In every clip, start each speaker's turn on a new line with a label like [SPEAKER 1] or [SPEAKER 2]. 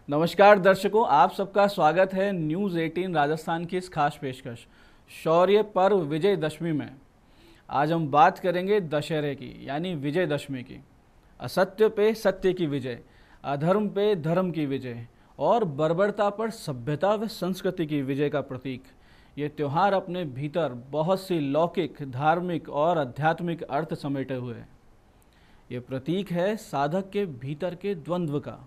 [SPEAKER 1] नमस्कार दर्शकों, आप सबका स्वागत है न्यूज़ 18 राजस्थान की इस खास पेशकश शौर्य पर्व विजयदशमी में। आज हम बात करेंगे दशहरे की, यानी विजयदशमी की। असत्य पे सत्य की विजय, अधर्म पे धर्म की विजय और बर्बरता पर सभ्यता व संस्कृति की विजय का प्रतीक। ये त्यौहार अपने भीतर बहुत सी लौकिक, धार्मिक और आध्यात्मिक अर्थ समेटे हुए है। ये प्रतीक है साधक के भीतर के द्वंद्व का।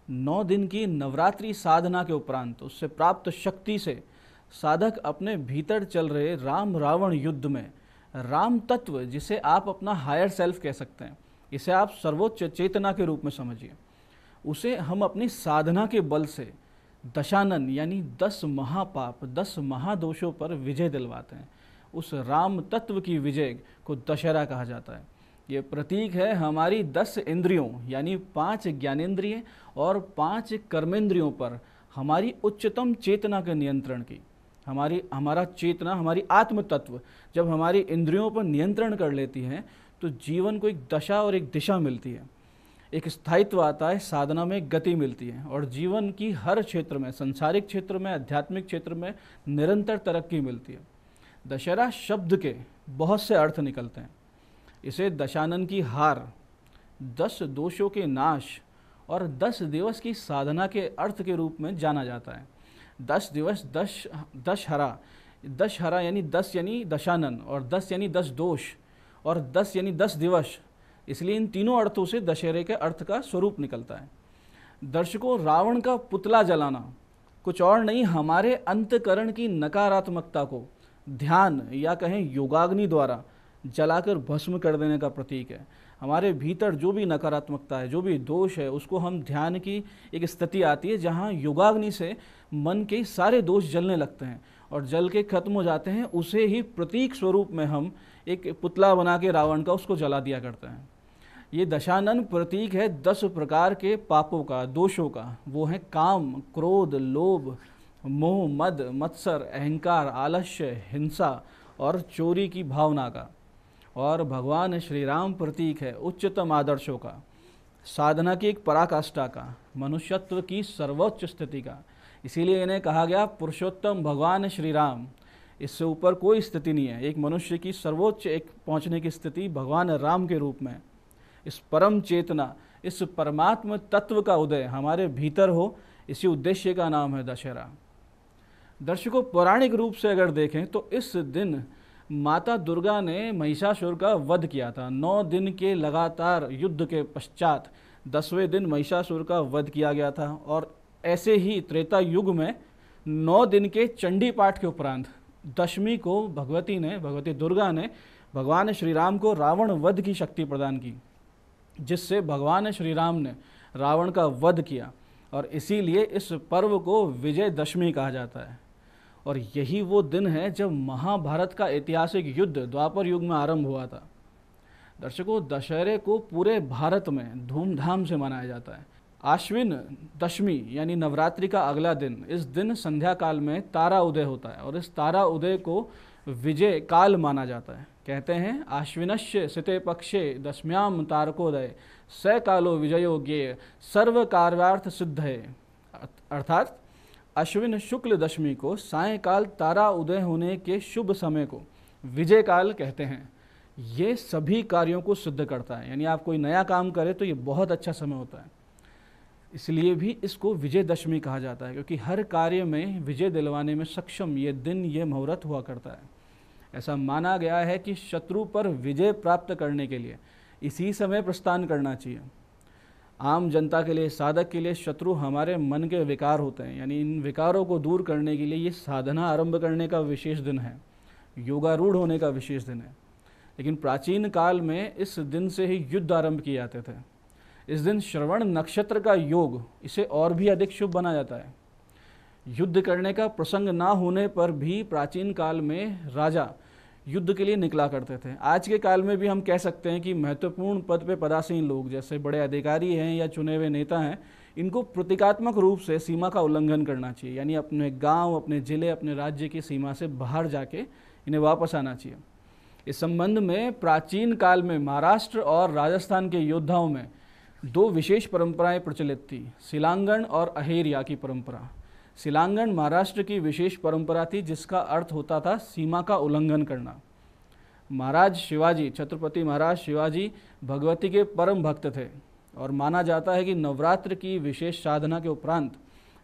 [SPEAKER 1] 9 दिन की नवरात्रि साधना के उपरांत उससे प्राप्त शक्ति से साधक अपने भीतर चल रहे राम रावण युद्ध में राम तत्व, जिसे आप अपना हायर सेल्फ कह सकते हैं, इसे आप सर्वोच्च चेतना के रूप में समझिए, उसे हम अपनी साधना के बल से दशानन यानी 10 महापाप, 10 महादोषों पर विजय दिलवाते हैं। उस राम तत्व की विजय को दशहरा कहा जाता है। ये प्रतीक है हमारी 10 इंद्रियों यानी 5 ज्ञानेंद्रिय और 5 कर्मेंद्रियों पर हमारी उच्चतम चेतना के नियंत्रण की। हमारा चेतना, हमारी आत्म तत्व जब हमारी इंद्रियों पर नियंत्रण कर लेती है तो जीवन को एक दशा और एक दिशा मिलती है, एक स्थायित्व आता है, साधना में गति मिलती है और जीवन की हर क्षेत्र में, संसारिक क्षेत्र में, आध्यात्मिक क्षेत्र में निरंतर तरक्की मिलती है। दशहरा शब्द के बहुत से अर्थ निकलते हैं। इसे दशानन की हार, 10 दोषों के नाश और 10 दिवस की साधना के अर्थ के रूप में जाना जाता है। 10 दिवस, दशहरा यानी 10 यानी दशानन और 10 यानी 10 दोष और 10 यानी 10 दिवस, इसलिए इन तीनों अर्थों से दशहरे के अर्थ का स्वरूप निकलता है। दर्शकों, रावण का पुतला जलाना कुछ और नहीं, हमारे अंतकरण की नकारात्मकता को ध्यान या कहें योगाग्नि द्वारा जलाकर भस्म कर देने का प्रतीक है। हमारे भीतर जो भी नकारात्मकता है, जो भी दोष है, उसको हम ध्यान की एक स्थिति आती है जहाँ योगाग्नि से मन के सारे दोष जलने लगते हैं और जल के खत्म हो जाते हैं। उसे ही प्रतीक स्वरूप में हम एक पुतला बना के रावण का उसको जला दिया करते हैं। ये दशानन प्रतीक है 10 प्रकार के पापों का, दोषों का। वो है काम, क्रोध, लोभ, मोह, मद, मत्सर, अहंकार, आलस्य, हिंसा और चोरी की भावना का। और भगवान श्री राम प्रतीक है उच्चतम आदर्शों का, साधना की एक पराकाष्ठा का, मनुष्यत्व की सर्वोच्च स्थिति का। इसीलिए इन्हें कहा गया पुरुषोत्तम भगवान श्री राम। इससे ऊपर कोई स्थिति नहीं है। एक मनुष्य की सर्वोच्च एक पहुंचने की स्थिति भगवान राम के रूप में। इस परम चेतना, इस परमात्म तत्व का उदय हमारे भीतर हो, इसी उद्देश्य का नाम है दशहरा। दर्शकों, पौराणिक रूप से अगर देखें तो इस दिन माता दुर्गा ने महिषासुर का वध किया था। 9 दिन के लगातार युद्ध के पश्चात 10वें दिन महिषासुर का वध किया गया था। और ऐसे ही त्रेता युग में 9 दिन के चंडी पाठ के उपरांत दशमी को भगवती दुर्गा ने भगवान श्री राम को रावण वध की शक्ति प्रदान की, जिससे भगवान श्री राम ने रावण का वध किया। और इसीलिए इस पर्व को विजयदशमी कहा जाता है। और यही वो दिन है जब महाभारत का ऐतिहासिक युद्ध द्वापर युग में आरंभ हुआ था। दर्शकों, दशहरे को पूरे भारत में धूमधाम से मनाया जाता है। आश्विन दशमी यानी नवरात्रि का अगला दिन, इस दिन संध्या काल में तारा उदय होता है और इस तारा उदय को विजय काल माना जाता है। कहते हैं आश्विनस्य सिते पक्षे दशम्याम तारकोदय स कालो विजयो ज्ञेय सर्व कार्यार्थ सिद्ध है। अर्थात अश्विन शुक्ल दशमी को सायंकाल तारा उदय होने के शुभ समय को विजय काल कहते हैं। ये सभी कार्यों को सिद्ध करता है, यानी आप कोई नया काम करें तो ये बहुत अच्छा समय होता है। इसलिए भी इसको विजयदशमी कहा जाता है, क्योंकि हर कार्य में विजय दिलवाने में सक्षम ये दिन, ये मुहूर्त हुआ करता है। ऐसा माना गया है कि शत्रु पर विजय प्राप्त करने के लिए इसी समय प्रस्थान करना चाहिए। आम जनता के लिए, साधक के लिए शत्रु हमारे मन के विकार होते हैं, यानी इन विकारों को दूर करने के लिए ये साधना आरंभ करने का विशेष दिन है, योगारूढ़ होने का विशेष दिन है। लेकिन प्राचीन काल में इस दिन से ही युद्ध आरंभ किए जाते थे। इस दिन श्रवण नक्षत्र का योग इसे और भी अधिक शुभ बना जाता है। युद्ध करने का प्रसंग ना होने पर भी प्राचीन काल में राजा युद्ध के लिए निकला करते थे। आज के काल में भी हम कह सकते हैं कि महत्वपूर्ण पद पे पदासीन लोग, जैसे बड़े अधिकारी हैं या चुने हुए नेता हैं, इनको प्रतीकात्मक रूप से सीमा का उल्लंघन करना चाहिए, यानी अपने गांव, अपने जिले, अपने राज्य की सीमा से बाहर जाके इन्हें वापस आना चाहिए। इस संबंध में प्राचीन काल में महाराष्ट्र और राजस्थान के योद्धाओं में दो विशेष परंपराएं प्रचलित थी, सिलांगण और अहेरिया की परंपरा। सिलांगण महाराष्ट्र की विशेष परंपरा थी जिसका अर्थ होता था सीमा का उल्लंघन करना। महाराज शिवाजी, छत्रपति महाराज शिवाजी भगवती के परम भक्त थे और माना जाता है कि नवरात्र की विशेष साधना के उपरांत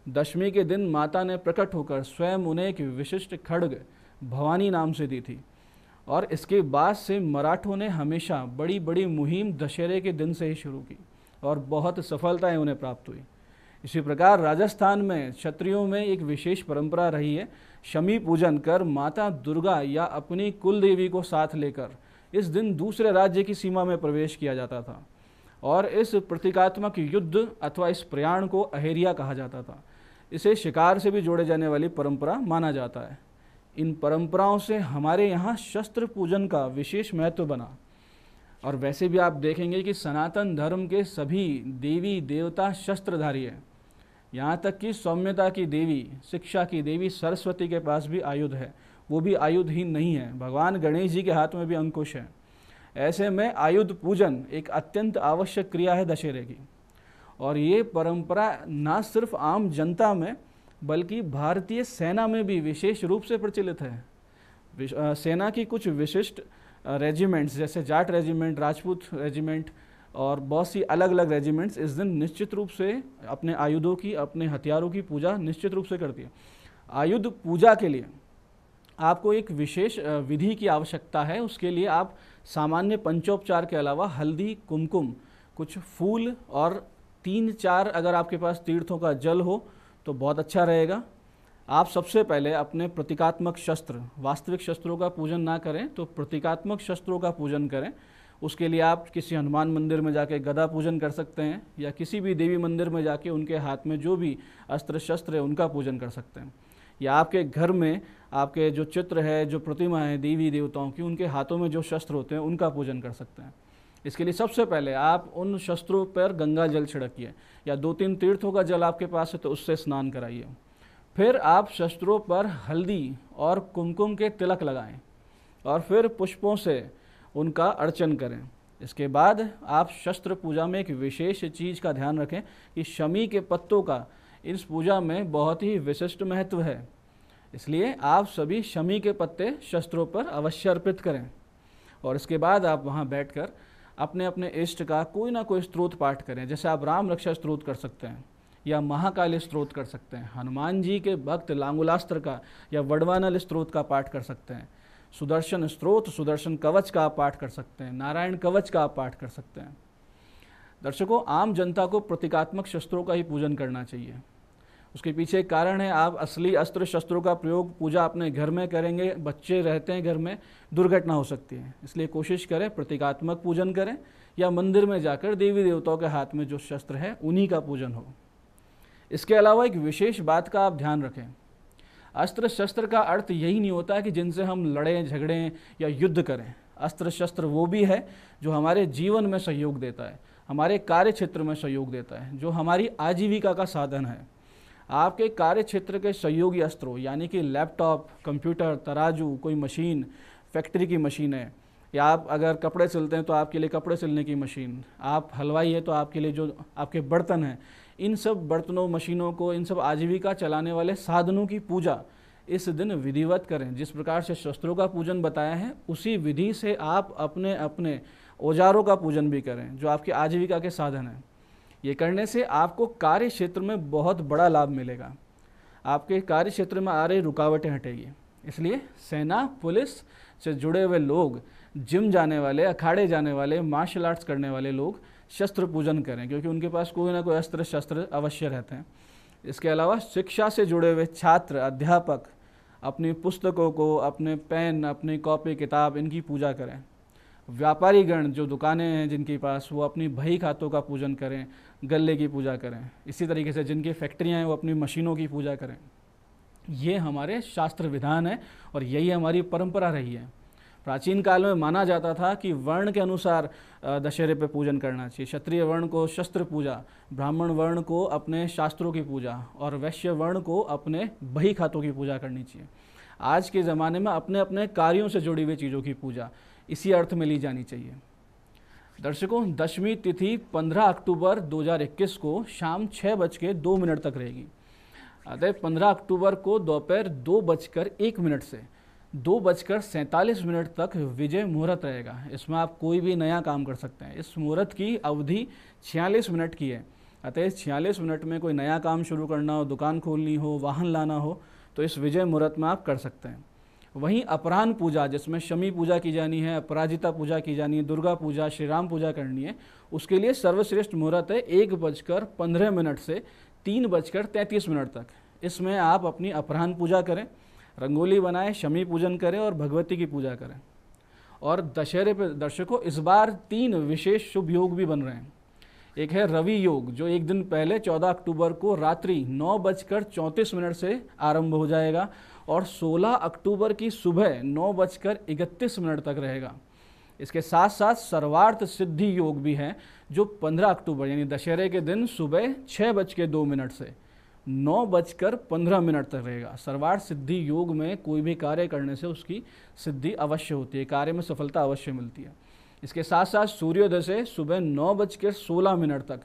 [SPEAKER 1] दशमी के दिन माता ने प्रकट होकर स्वयं उन्हें एक विशिष्ट खड्ग भवानी नाम से दी थी और इसके बाद से मराठों ने हमेशा बड़ी बड़ी मुहिम दशहरे के दिन से ही शुरू की और बहुत सफलताएं उन्हें प्राप्त हुई। इसी प्रकार राजस्थान में क्षत्रियों में एक विशेष परंपरा रही है, शमी पूजन कर माता दुर्गा या अपनी कुल देवी को साथ लेकर इस दिन दूसरे राज्य की सीमा में प्रवेश किया जाता था और इस प्रतीकात्मक युद्ध अथवा इस प्रयाण को अहेरिया कहा जाता था। इसे शिकार से भी जोड़े जाने वाली परंपरा माना जाता है। इन परंपराओं से हमारे यहाँ शस्त्र पूजन का विशेष महत्व बना और वैसे भी आप देखेंगे कि सनातन धर्म के सभी देवी देवता शस्त्रधारी हैं। यहाँ तक कि सौम्यता की देवी, शिक्षा की देवी सरस्वती के पास भी आयुध है, वो भी आयुधहीन नहीं है। भगवान गणेश जी के हाथ में भी अंकुश है। ऐसे में आयुध पूजन एक अत्यंत आवश्यक क्रिया है दशहरे की और ये परंपरा न सिर्फ आम जनता में बल्कि भारतीय सेना में भी विशेष रूप से प्रचलित है। सेना की कुछ विशिष्ट रेजिमेंट्स जैसे जाट रेजिमेंट, राजपूत रेजिमेंट और बहुत सी अलग अलग रेजिमेंट्स इस दिन निश्चित रूप से अपने आयुधों की, अपने हथियारों की पूजा निश्चित रूप से करती है। आयुध पूजा के लिए आपको एक विशेष विधि की आवश्यकता है। उसके लिए आप सामान्य पंचोपचार के अलावा हल्दी, कुमकुम, कुछ फूल और 3-4 अगर आपके पास तीर्थों का जल हो तो बहुत अच्छा रहेगा। आप सबसे पहले अपने प्रतीकात्मक शस्त्र, वास्तविक शस्त्रों का पूजन ना करें तो प्रतीकात्मक शस्त्रों का पूजन करें। उसके लिए आप किसी हनुमान मंदिर में जाके गदा पूजन कर सकते हैं या किसी भी देवी मंदिर में जाके उनके हाथ में जो भी अस्त्र शस्त्र है उनका पूजन कर सकते हैं। या आपके घर में आपके जो चित्र है, जो प्रतिमा है देवी देवताओं की, उनके हाथों में जो शस्त्र होते हैं उनका पूजन कर सकते हैं। इसके लिए सबसे पहले आप उन शस्त्रों पर गंगा जल छिड़किए या 2-3 तीर्थों का जल आपके पास है तो उससे स्नान कराइए। फिर आप शस्त्रों पर हल्दी और कुमकुम के तिलक लगाएं और फिर पुष्पों से उनका अर्चन करें। इसके बाद आप शस्त्र पूजा में एक विशेष चीज़ का ध्यान रखें कि शमी के पत्तों का इस पूजा में बहुत ही विशिष्ट महत्व है। इसलिए आप सभी शमी के पत्ते शस्त्रों पर अवश्य अर्पित करें और इसके बाद आप वहाँ बैठकर अपने अपने इष्ट का कोई ना कोई स्तोत्र पाठ करें। जैसे आप राम रक्षा स्तोत्र कर सकते हैं या महाकाली स्तोत्र कर सकते हैं, हनुमान जी के भक्त लांगुलास्त्र का या वडवानल स्तोत्र का पाठ कर सकते हैं, सुदर्शन स्तोत्र, सुदर्शन कवच का आप पाठ कर सकते हैं, नारायण कवच का आप पाठ कर सकते हैं। दर्शकों, आम जनता को प्रतीकात्मक शस्त्रों का ही पूजन करना चाहिए। उसके पीछे एक कारण है, आप असली अस्त्र शस्त्रों का प्रयोग पूजा अपने घर में करेंगे, बच्चे रहते हैं घर में, दुर्घटना हो सकती है। इसलिए कोशिश करें प्रतीकात्मक पूजन करें या मंदिर में जाकर देवी देवताओं के हाथ में जो शस्त्र है उन्हीं का पूजन हो। इसके अलावा एक विशेष बात का आप ध्यान रखें, अस्त्र शस्त्र का अर्थ यही नहीं होता कि जिनसे हम लड़ें, झगड़ें या युद्ध करें। अस्त्र शस्त्र वो भी है जो हमारे जीवन में सहयोग देता है, हमारे कार्य क्षेत्र में सहयोग देता है, जो हमारी आजीविका का साधन है। आपके कार्य क्षेत्र के सहयोगी अस्त्रों यानी कि लैपटॉप, कंप्यूटर, तराजू, कोई मशीन, फैक्ट्री की मशीन है, या आप अगर कपड़े सिलते हैं तो आपके लिए कपड़े सिलने की मशीन, आप हलवाई है तो आपके लिए जो आपके बर्तन हैं, इन सब बर्तनों, मशीनों को, इन सब आजीविका चलाने वाले साधनों की पूजा इस दिन विधिवत करें। जिस प्रकार से शस्त्रों का पूजन बताया है उसी विधि से आप अपने अपने औजारों का पूजन भी करें जो आपकी आजीविका के साधन हैं। ये करने से आपको कार्य क्षेत्र में बहुत बड़ा लाभ मिलेगा, आपके कार्य क्षेत्र में आ रही रुकावटें हटेगी। इसलिए सेना, पुलिस से जुड़े हुए लोग, जिम जाने वाले, अखाड़े जाने वाले, मार्शल आर्ट्स करने वाले लोग शस्त्र पूजन करें क्योंकि उनके पास कोई ना कोई अस्त्र शस्त्र अवश्य रहते हैं। इसके अलावा शिक्षा से जुड़े हुए छात्र, अध्यापक अपनी पुस्तकों को, अपने पेन, अपनी कॉपी किताब, इनकी पूजा करें। व्यापारीगण जो दुकानें हैं जिनके पास, वो अपनी बही खातों का पूजन करें, गले की पूजा करें। इसी तरीके से जिनकी फैक्ट्रियां हैं वो अपनी मशीनों की पूजा करें। ये हमारे शास्त्र विधान है और यही हमारी परंपरा रही है। प्राचीन काल में माना जाता था कि वर्ण के अनुसार दशहरे पे पूजन करना चाहिए। क्षत्रिय वर्ण को शस्त्र पूजा, ब्राह्मण वर्ण को अपने शास्त्रों की पूजा और वैश्य वर्ण को अपने बही खातों की पूजा करनी चाहिए। आज के ज़माने में अपने अपने कार्यों से जुड़ी हुई चीज़ों की पूजा इसी अर्थ में ली जानी चाहिए। दर्शकों, दशमी तिथि 15 अक्टूबर 2021 को शाम 6:02 तक रहेगी। अतः 15 अक्टूबर को दोपहर 2:01 से 2:47 तक विजय मुहूर्त रहेगा। इसमें आप कोई भी नया काम कर सकते हैं। इस मुहूर्त की अवधि 46 मिनट की है। अतः इस 46 मिनट में कोई नया काम शुरू करना हो, दुकान खोलनी हो, वाहन लाना हो, तो इस विजय मुहूर्त में आप कर सकते हैं। वहीं अपराह्न पूजा, जिसमें शमी पूजा की जानी है, अपराजिता पूजा की जानी है, दुर्गा पूजा, श्री राम पूजा करनी है, उसके लिए सर्वश्रेष्ठ मुहूर्त है 1:15 से 3:33 तक। इसमें आप अपनी अपराह्न पूजा करें, रंगोली बनाएं, शमी पूजन करें और भगवती की पूजा करें। और दशहरे पर दर्शकों इस बार 3 विशेष शुभ योग भी बन रहे हैं। एक है रवि योग, जो एक दिन पहले 14 अक्टूबर को रात्रि 9:34 से आरंभ हो जाएगा और 16 अक्टूबर की सुबह 9:31 तक रहेगा। इसके साथ साथ सर्वार्थ सिद्धि योग भी है, जो 15 अक्टूबर यानी दशहरे के दिन सुबह 6:02 से 9:15 तक रहेगा। सर्वार्थ सिद्धि योग में कोई भी कार्य करने से उसकी सिद्धि अवश्य होती है, कार्य में सफलता अवश्य मिलती है। इसके साथ साथ सूर्योदय से सुबह 9:16 तक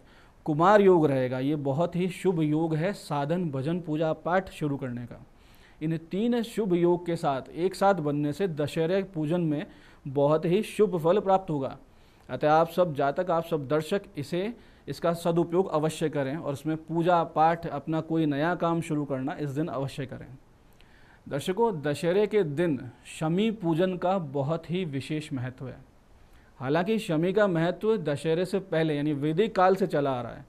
[SPEAKER 1] कुमार योग रहेगा। ये बहुत ही शुभ योग है साधन, भजन, पूजा पाठ शुरू करने का। इन 3 शुभ योग के साथ एक साथ बनने से दशहरे पूजन में बहुत ही शुभ फल प्राप्त होगा। अतः आप सब जातक, आप सब दर्शक इसका सदुपयोग अवश्य करें और इसमें पूजा पाठ, अपना कोई नया काम शुरू करना इस दिन अवश्य करें। दर्शकों, दशहरे के दिन शमी पूजन का बहुत ही विशेष महत्व है। हालांकि शमी का महत्व दशहरे से पहले यानी वैदिक काल से चला आ रहा है,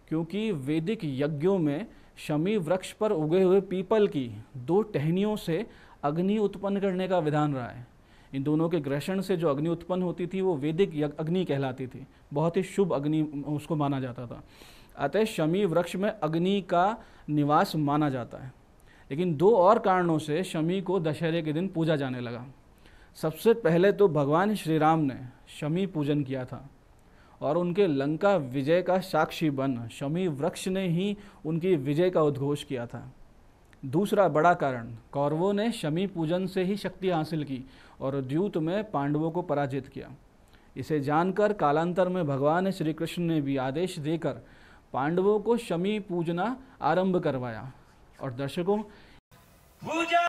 [SPEAKER 1] क्योंकि वैदिक यज्ञों में शमी वृक्ष पर उगे हुए पीपल की 2 टहनियों से अग्नि उत्पन्न करने का विधान रहा है। इन दोनों के घर्षण से जो अग्नि उत्पन्न होती थी वो वैदिक अग्नि कहलाती थी। बहुत ही शुभ अग्नि उसको माना जाता था। अतः शमी वृक्ष में अग्नि का निवास माना जाता है। लेकिन 2 और कारणों से शमी को दशहरे के दिन पूजा जाने लगा। सबसे पहले तो भगवान श्री राम ने शमी पूजन किया था और उनके लंका विजय का साक्षी बन शमी वृक्ष ने ही उनकी विजय का उद्घोष किया था। दूसरा बड़ा कारण, कौरवों ने शमी पूजन से ही शक्ति हासिल की और द्यूत में पांडवों को पराजित किया। इसे जानकर कालांतर में भगवान श्री कृष्ण ने भी आदेश देकर पांडवों को शमी पूजना आरंभ करवाया। और दर्शकों,